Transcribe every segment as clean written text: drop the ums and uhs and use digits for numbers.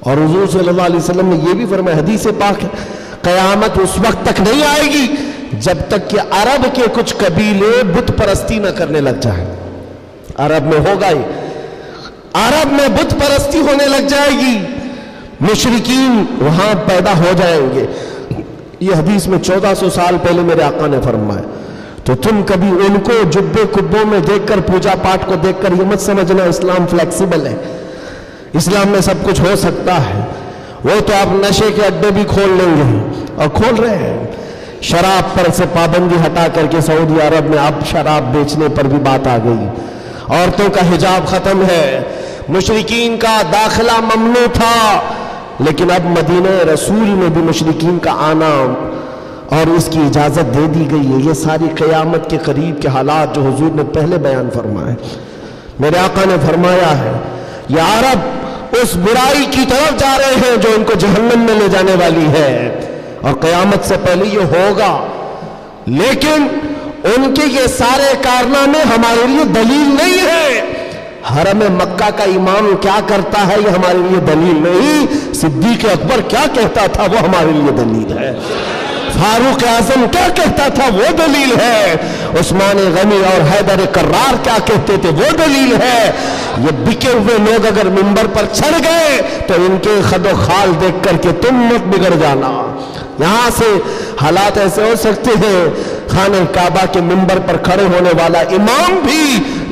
اور حضور صلی اللہ علیہ وسلم نے یہ بھی فرمایا، حدیث پاک ہے، قیامت اس وقت تک نہیں آئے گی جب تک کہ عرب کے کچھ قبیلے بت پرستی نہ کرنے لگ جائیں۔ عرب میں ہوگا ہی، عرب میں بت پرستی ہونے لگ جائے گی، مشرکین وہاں پیدا ہو جائیں گے۔ یہ حدیث میں 1400 سال پہلے میرے آقا نے فرمایا۔ تو تم کبھی ان کو جبے کبوں میں دیکھ کر، پوجا پاٹ کو دیکھ کر یہ مت سمجھنا اسلام فلیکسیبل ہے، اسلام میں سب کچھ ہو سکتا ہے۔ وہ تو آپ نشے کے اڈے بھی کھول لیں گے اور کھول رہے ہیں۔ شراب پر سے پابندی ہٹا کر کے سعودی عرب میں اب شراب بیچنے پر بھی بات آ گئی، عورتوں کا حجاب ختم ہے، مشرکین کا داخلہ ممنوع تھا، لیکن اب مدینہ رسول میں بھی مشرکین کا آنا اور اس کی اجازت دے دی گئی ہے۔ یہ ساری قیامت کے قریب کے حالات جو حضور نے پہلے بیان فرمائے۔ میرے آقا نے فرمایا ہے یہ عرب اس برائی کی طرف جا رہے ہیں جو ان کو جہنم میں لے جانے والی ہے، اور قیامت سے پہلے یہ ہوگا، لیکن ان کے یہ سارے کارنامے ہمارے لیے دلیل نہیں ہے۔ حرم مکہ کا امام کیا کرتا ہے یہ ہمارے لیے دلیل نہیں، صدیق اکبر کیا کہتا تھا وہ ہمارے لیے دلیل ہے، فاروق اعظم کیا کہتا تھا وہ دلیل ہے، عثمان غنی اور حیدر کرار کیا کہتے تھے وہ دلیل ہے۔ یہ بکے ہوئے لوگ اگر منبر پر چڑھ گئے تو ان کے خد و خال دیکھ کر کے تم مت بگڑ جانا۔ یہاں سے حالات ایسے ہو سکتے ہیں، خانہ کعبہ کے منبر پر کھڑے ہونے والا امام بھی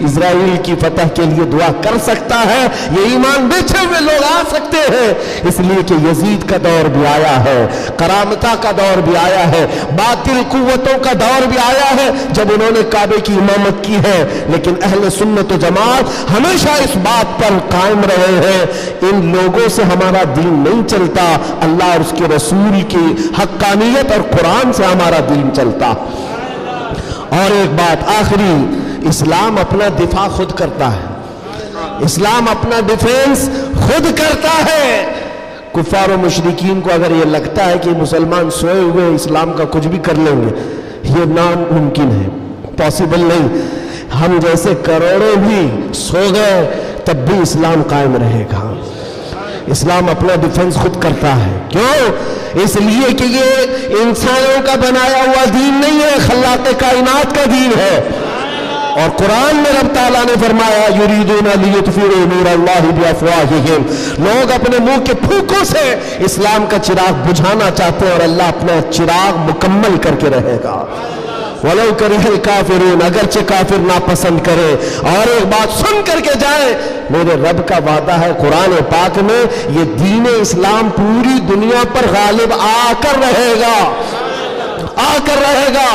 اسرائیل کی فتح کے لیے دعا کر سکتا ہے، یہ ایمان بیچے ہوئے لوگ آ سکتے ہیں، اس لیے کہ یزید کا دور بھی آیا ہے، کرامتہ کا دور بھی آیا ہے، باطل قوتوں کا دور بھی آیا ہے جب انہوں نے کعبے کی امامت کی ہے، لیکن اہل سنت و جماعت ہمیشہ اس بات پر قائم رہے ہیں ان لوگوں سے ہمارا دین نہیں چلتا، اللہ اور اس کے رسول کی حقانیت اور قرآن سے ہمارا دین چلتا۔ اور ایک بات آخری، اسلام اپنا دفاع خود کرتا ہے، اسلام اپنا ڈیفینس خود کرتا ہے۔ کفار و مشرکین کو اگر یہ لگتا ہے کہ مسلمان سوئے ہوئے اسلام کا کچھ بھی کر لیں گے، یہ ناممکن ہے، پاسبل نہیں۔ ہم جیسے کروڑوں بھی سو گئے تب بھی اسلام قائم رہے گا۔ اسلام اپنا ڈیفنس خود کرتا ہے، کیوں؟ اس لیے کہ یہ انسانوں کا بنایا ہوا دین نہیں ہے، خلاق کائنات کا دین ہے۔ اور قرآن میں رب تعالیٰ نے فرمایا یریدون لیطفئوا نور اللہ بافواہہم، لوگ اپنے منہ کے پھونکوں سے اسلام کا چراغ بجھانا چاہتے ہیں اور اللہ اپنا چراغ مکمل کر کے رہے گا۔ وَلَوْ كَرِهَ الْكَافِرُونَ، اگرچہ کافر ناپسند کرے۔ اور ایک بات سن کر کے جائیں، میرے رب کا وعدہ ہے قرآن پاک میں، یہ دین اسلام پوری دنیا پر غالب آ کر رہے گا، آ کر رہے گا۔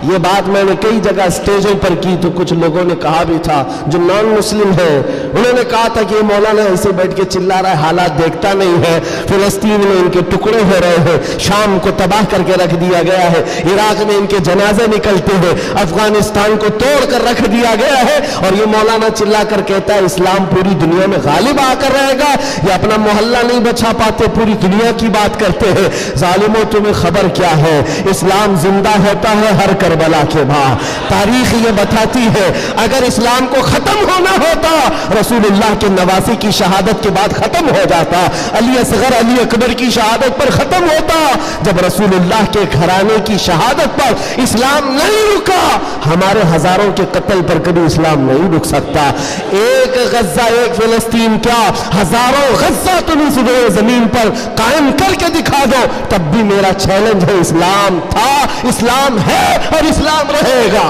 یہ بات میں نے کئی جگہ سٹیجوں پر کی تو کچھ لوگوں نے کہا بھی تھا جو نان مسلم ہیں، انہوں نے کہا تھا کہ یہ مولانا ایسے بیٹھ کے چلا رہا ہے، حالات دیکھتا نہیں ہے، فلسطین میں ان کے ٹکڑے ہو رہے ہیں، شام کو تباہ کر کے رکھ دیا گیا ہے، عراق میں ان کے جنازے نکلتے ہیں، افغانستان کو توڑ کر رکھ دیا گیا ہے، اور یہ مولانا چلا کر کہتا ہے اسلام پوری دنیا میں غالب آ کر رہے گا۔ یہ اپنا محلہ نہیں بچا پاتے، پوری دنیا کی بات کرتے ہیں۔ ظالموں تمہیں خبر کیا ہے، اسلام زندہ ہوتا ہے ہر کربلا کے بعد۔ تاریخ یہ بتاتی ہے اگر اسلام کو ختم ہونا ہوتا رسول اللہ کے نواسی کی شہادت کے بعد ختم ہو جاتا، علی اصغر علی اکبر کی شہادت پر ختم ہوتا، جب رسول اللہ کے گھرانے کی شہادت پر اسلام نہیں رکا، ہمارے ہزاروں کے قتل پر کبھی اسلام نہیں رک سکتا۔ ایک غزہ ایک فلسطین کیا، ہزاروں غزہ تم اس زمین پر قائم کر کے دکھا دو، تب بھی میرا چیلنج ہے، اسلام تھا، اسلام ہے اور اسلام رہے گا۔